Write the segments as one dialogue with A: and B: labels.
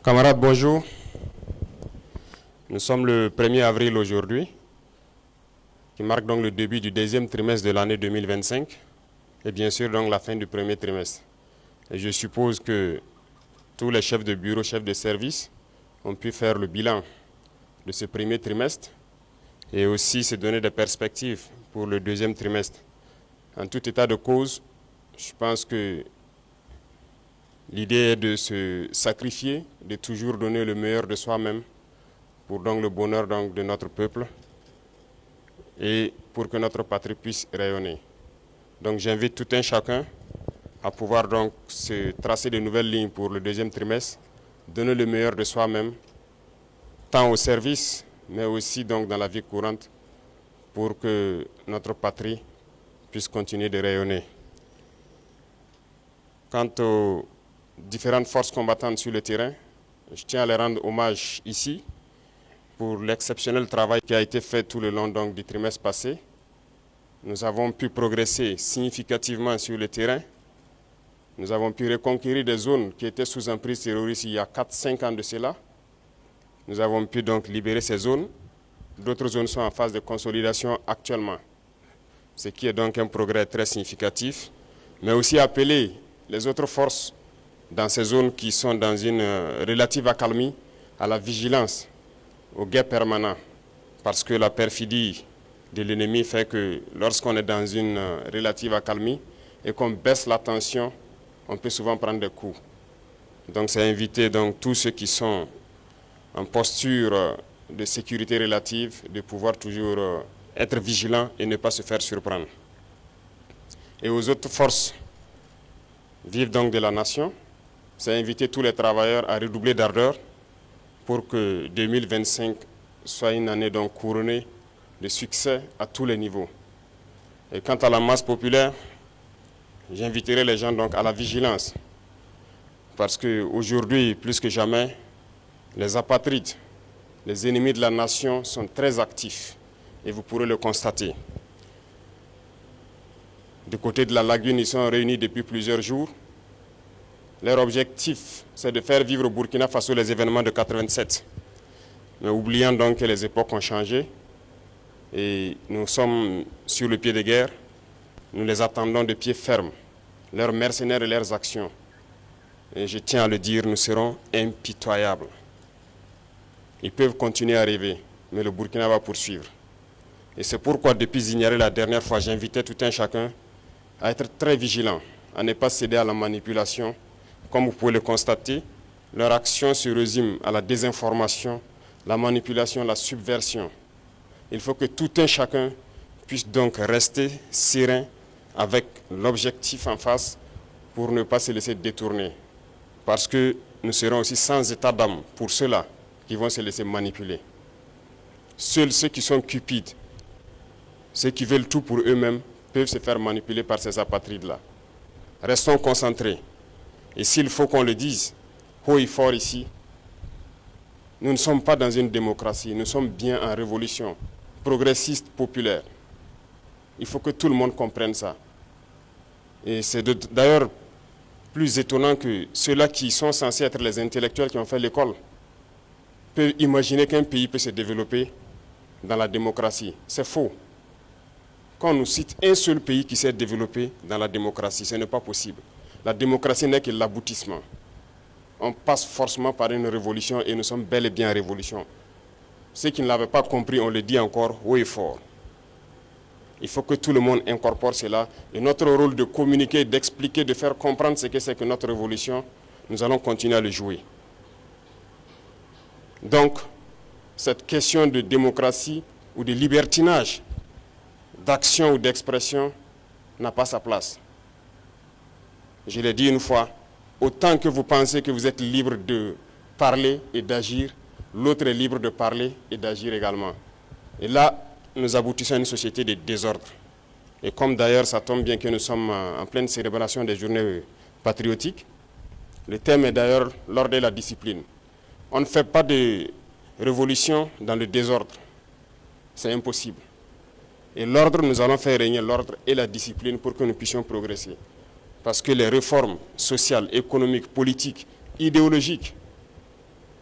A: Camarades, bonjour. Nous sommes le 1er avril aujourd'hui, qui marque donc le début du deuxième trimestre de l'année 2025 et bien sûr donc la fin du premier trimestre. Et je suppose que tous les chefs de bureau, chefs de service ont pu faire le bilan de ce premier trimestre et aussi se donner des perspectives pour le deuxième trimestre. En tout état de cause, je pense que l'idée est de se sacrifier, de toujours donner le meilleur de soi-même pour donc le bonheur donc de notre peuple et pour que notre patrie puisse rayonner. Donc j'invite tout un chacun à pouvoir donc se tracer de nouvelles lignes pour le deuxième trimestre, donner le meilleur de soi-même, tant au service, mais aussi donc dans la vie courante, pour que notre patrie puisse continuer de rayonner. Quant aux différentes forces combattantes sur le terrain, je tiens à les rendre hommage ici pour l'exceptionnel travail qui a été fait tout le long donc, du trimestre passé. Nous avons pu progresser significativement sur le terrain. Nous avons pu reconquérir des zones qui étaient sous emprise terroriste il y a 4-5 ans de cela. Nous avons pu donc libérer ces zones. D'autres zones sont en phase de consolidation actuellement, ce qui est donc un progrès très significatif, mais aussi appeler les autres forces dans ces zones qui sont dans une relative accalmie à la vigilance, au guet permanent, parce que la perfidie de l'ennemi fait que lorsqu'on est dans une relative accalmie et qu'on baisse la tension, on peut souvent prendre des coups. Donc c'est inviter donc tous ceux qui sont en posture de sécurité relative de pouvoir toujours être vigilants et ne pas se faire surprendre. Et aux autres forces vives donc de la nation, c'est inviter tous les travailleurs à redoubler d'ardeur pour que 2025 soit une année donc couronnée de succès à tous les niveaux. Et quant à la masse populaire, j'inviterai les gens donc à la vigilance, parce qu'aujourd'hui, plus que jamais, les apatrides, les ennemis de la nation sont très actifs et vous pourrez le constater. Du côté de la lagune, ils sont réunis depuis plusieurs jours. Leur objectif, c'est de faire vivre au Burkina Faso les événements de 87. Mais oubliant donc que les époques ont changé et nous sommes sur le pied de guerre, nous les attendons de pied ferme, leurs mercenaires et leurs actions. Et je tiens à le dire, nous serons impitoyables. Ils peuvent continuer à rêver, mais le Burkina va poursuivre. Et c'est pourquoi, depuis Zignaré la dernière fois, j'invitais tout un chacun à être très vigilant, à ne pas céder à la manipulation. Comme vous pouvez le constater, leur action se résume à la désinformation, la manipulation, la subversion. Il faut que tout un chacun puisse donc rester serein avec l'objectif en face pour ne pas se laisser détourner. Parce que nous serons aussi sans état d'âme pour ceux-là qui vont se laisser manipuler. Seuls ceux qui sont cupides, ceux qui veulent tout pour eux-mêmes, peuvent se faire manipuler par ces apatrides-là. Restons concentrés. Et s'il faut qu'on le dise haut et fort ici, nous ne sommes pas dans une démocratie, nous sommes bien en révolution progressiste, populaire. Il faut que tout le monde comprenne ça. Et c'est d'ailleurs plus étonnant que ceux-là qui sont censés être les intellectuels qui ont fait l'école peuvent imaginer qu'un pays peut se développer dans la démocratie. C'est faux. Quand on nous cite un seul pays qui s'est développé dans la démocratie, ce n'est pas possible. La démocratie n'est que l'aboutissement. On passe forcément par une révolution et nous sommes bel et bien en révolution. Ceux qui ne l'avaient pas compris, on le dit encore haut et fort. Il faut que tout le monde incorpore cela. Et notre rôle de communiquer, d'expliquer, de faire comprendre ce que c'est que notre révolution, nous allons continuer à le jouer. Donc, cette question de démocratie ou de libertinage, d'action ou d'expression, n'a pas sa place. Je l'ai dit une fois, autant que vous pensez que vous êtes libre de parler et d'agir, l'autre est libre de parler et d'agir également. Et là, nous aboutissons à une société de désordre. Et comme d'ailleurs, ça tombe bien que nous sommes en pleine célébration des journées patriotiques, le thème est d'ailleurs l'ordre et la discipline. On ne fait pas de révolution dans le désordre. C'est impossible. Et l'ordre, nous allons faire régner l'ordre et la discipline pour que nous puissions progresser. Parce que les réformes sociales, économiques, politiques, idéologiques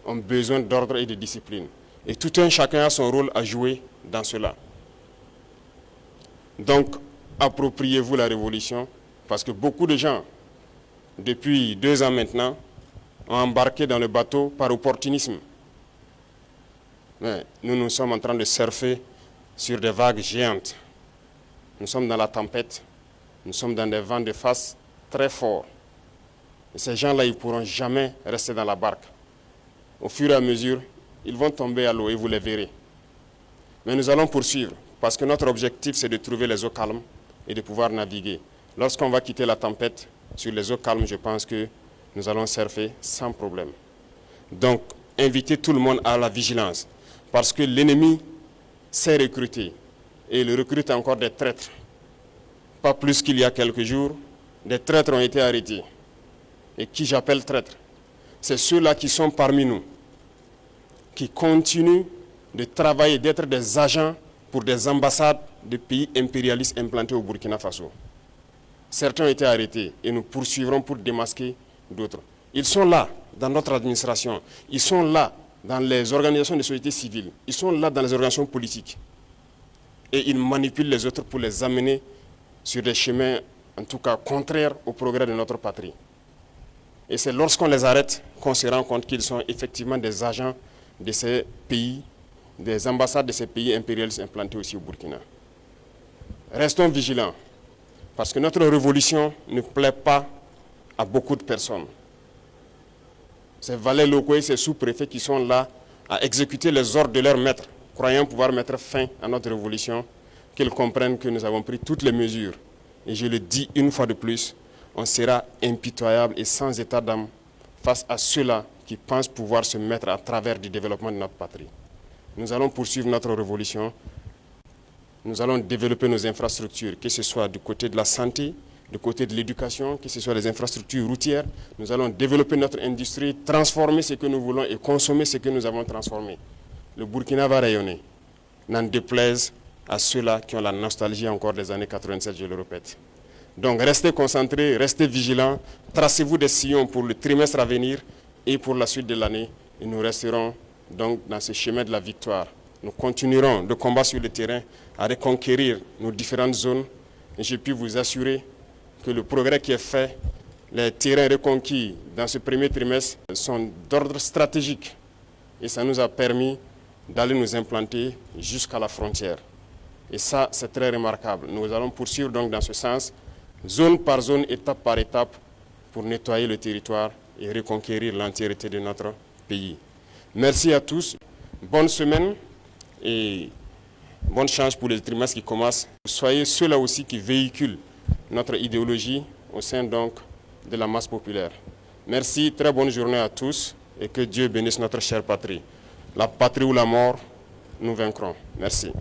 A: ont besoin d'ordre et de discipline. Et tout un chacun a son rôle à jouer dans cela. Donc, appropriez-vous la révolution, parce que beaucoup de gens, depuis 2 ans maintenant, ont embarqué dans le bateau par opportunisme. Mais nous sommes en train de surfer sur des vagues géantes. Nous sommes dans la tempête, nous sommes dans des vents de face très forts. Et ces gens-là, ils ne pourront jamais rester dans la barque. Au fur et à mesure, ils vont tomber à l'eau et vous les verrez. Mais nous allons poursuivre, parce que notre objectif, c'est de trouver les eaux calmes et de pouvoir naviguer. Lorsqu'on va quitter la tempête, sur les eaux calmes, je pense que nous allons surfer sans problème. Donc, invitez tout le monde à la vigilance, parce que l'ennemi s'est recruté, et il recrute encore des traîtres. Pas plus qu'il y a quelques jours, des traîtres ont été arrêtés. Et qui j'appelle traîtres? C'est ceux-là qui sont parmi nous, qui continuent de travailler, d'être des agents pour des ambassades de pays impérialistes implantés au Burkina Faso. Certains ont été arrêtés et nous poursuivrons pour démasquer d'autres. Ils sont là dans notre administration, ils sont là dans les organisations de société civile, ils sont là dans les organisations politiques. Et ils manipulent les autres pour les amener sur des chemins, en tout cas, contraires au progrès de notre patrie. Et c'est lorsqu'on les arrête qu'on se rend compte qu'ils sont effectivement des agents de ces pays, des ambassades de ces pays impérialistes implantés aussi au Burkina. Restons vigilants, parce que notre révolution ne plaît pas à beaucoup de personnes. Ces valets locaux et ces sous-préfets qui sont là à exécuter les ordres de leurs maîtres, croyant pouvoir mettre fin à notre révolution, qu'ils comprennent que nous avons pris toutes les mesures. Et je le dis une fois de plus, on sera impitoyable et sans état d'âme face à ceux-là qui pensent pouvoir se mettre à travers du développement de notre patrie. Nous allons poursuivre notre révolution. Nous allons développer nos infrastructures, que ce soit du côté de la santé, du côté de l'éducation, que ce soit les infrastructures routières. Nous allons développer notre industrie, transformer ce que nous voulons et consommer ce que nous avons transformé. Le Burkina va rayonner, n'en déplaise à ceux-là qui ont la nostalgie encore des années 87, je le répète. Donc restez concentrés, restez vigilants, tracez-vous des sillons pour le trimestre à venir et pour la suite de l'année. Et nous resterons donc dans ce chemin de la victoire. Nous continuerons de combattre sur le terrain à reconquérir nos différentes zones. Et je puis vous assurer que le progrès qui est fait, les terrains reconquis dans ce premier trimestre sont d'ordre stratégique. Et ça nous a permis d'aller nous implanter jusqu'à la frontière. Et ça, c'est très remarquable. Nous allons poursuivre donc dans ce sens, zone par zone, étape par étape, pour nettoyer le territoire et reconquérir l'entièreté de notre pays. Merci à tous. Bonne semaine et bonne chance pour les trimestres qui commencent. Soyez ceux-là aussi qui véhiculent notre idéologie au sein donc de la masse populaire. Merci, très bonne journée à tous et que Dieu bénisse notre chère patrie. La patrie ou la mort, nous vaincrons. Merci.